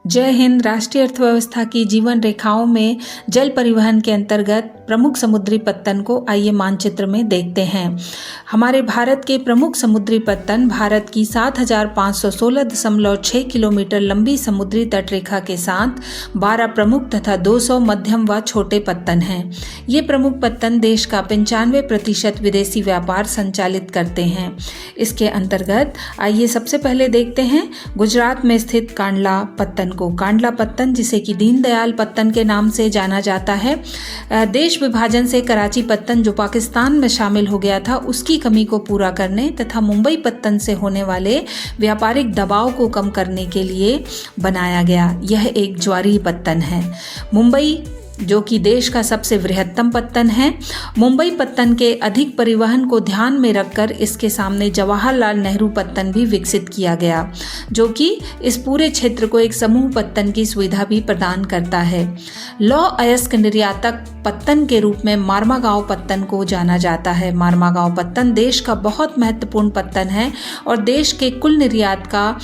जय हिंद। राष्ट्रीय अर्थव्यवस्था की जीवन रेखाओं में जल परिवहन के अंतर्गत प्रमुख समुद्री पत्तन को आइए मानचित्र में देखते हैं। हमारे भारत के प्रमुख समुद्री पत्तन भारत की 7,516.6 किलोमीटर लंबी समुद्री तटरेखा के साथ 12 प्रमुख तथा 200 मध्यम व छोटे पत्तन हैं। ये प्रमुख पत्तन देश का 95% विदेशी व्यापार संचालित करते हैं। इसके अंतर्गत आइए सबसे पहले देखते हैं गुजरात में स्थित कांडला पत्तन को। कांडला पत्तन, जिसे कि दीनदयाल पत्तन के नाम से जाना जाता है, देश विभाजन से कराची पत्तन जो पाकिस्तान में शामिल हो गया था उसकी कमी को पूरा करने तथा मुंबई पत्तन से होने वाले व्यापारिक दबाव को कम करने के लिए बनाया गया। यह एक ज्वारीय पत्तन है। मुंबई, जो कि देश का सबसे बृहत्तम पत्तन है, मुंबई पत्तन के अधिक परिवहन को ध्यान में रखकर इसके सामने जवाहरलाल नेहरू पत्तन भी विकसित किया गया, जो कि इस पूरे क्षेत्र को एक समूह पत्तन की सुविधा भी प्रदान करता है। लौह अयस्क निर्यातक पत्तन के रूप में मार्मागांव पत्तन को जाना जाता है। मार्मागांव पत्तन देश का बहुत महत्वपूर्ण पत्तन है और देश के कुल निर्यात का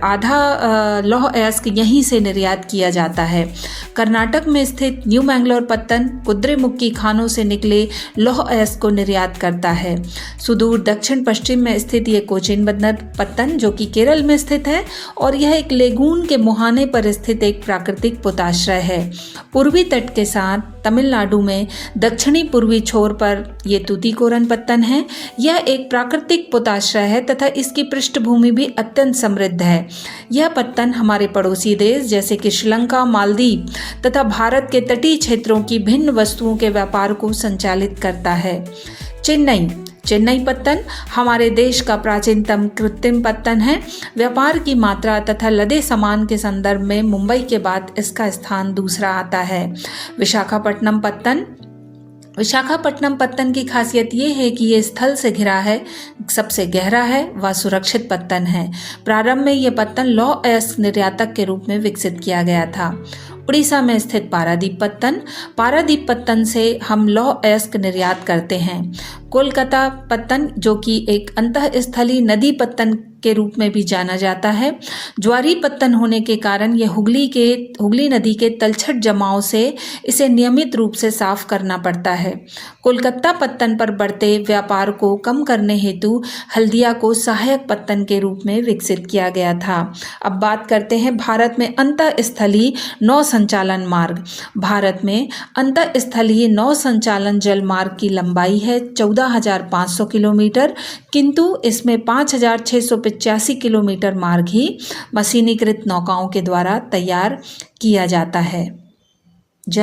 आधा लौह अयस्क यहीं से निर्यात किया जाता है। कर्नाटक में स्थित न्यू मैंगलोर पत्तन कुद्रेमुखी खानों से निकले लौह अयस्क को निर्यात करता है। सुदूर दक्षिण पश्चिम में स्थित ये कोचिन बंदर पत्तन, जो कि केरल में स्थित है, और यह एक लेगून के मुहाने पर स्थित एक प्राकृतिक पोताश्रय है। पूर्वी तट के साथ तमिलनाडु में दक्षिणी पूर्वी छोर पर ये तूतीकोरन पत्तन है। यह एक प्राकृतिक पोताश्रय है तथा इसकी पृष्ठभूमि भी अत्यंत समृद्ध है। यह पत्तन हमारे पड़ोसी देश जैसे कि श्रीलंका, मालदीव तथा भारत के तटीय क्षेत्रों की भिन्न वस्तुओं के व्यापार को संचालित करता है। चेन्नई पत्तन हमारे देश का प्राचीनतम कृत्रिम पत्तन है। व्यापार की मात्रा तथा लदे सामान के संदर्भ में मुंबई के बाद इसका स्थान दूसरा आता है। विशाखापट्टनम पत्तन की खासियत ये है कि ये स्थल से घिरा है, सबसे गहरा है व सुरक्षित पत्तन है। प्रारंभ में ये पत्तन लौह अयस्क निर्यातक के रूप में विकसित किया गया था। उड़ीसा में स्थित पारादीप पत्तन से हम लौह अयस्क निर्यात करते हैं। कोलकाता पत्तन, जो कि एक अंतःस्थलीय नदी पत्तन के रूप में भी जाना जाता है, ज्वारीय पत्तन होने के कारण यह हुगली नदी के तलछट जमाव से इसे नियमित रूप से साफ करना पड़ता है। कोलकाता पत्तन पर बढ़ते व्यापार को कम करने हेतु हल्दिया को सहायक पत्तन के रूप में विकसित किया गया था। अब बात करते हैं भारत में अंतःस्थलीय नौ संचालन मार्ग। भारत में अंतःस्थलीय नौ संचालन जल मार्ग की लंबाई है 14,500 किलोमीटर, किंतु इसमें 5,685 किलोमीटर मार्ग ही मशीनीकृत नौकाओं के द्वारा तैयार किया जाता है। जय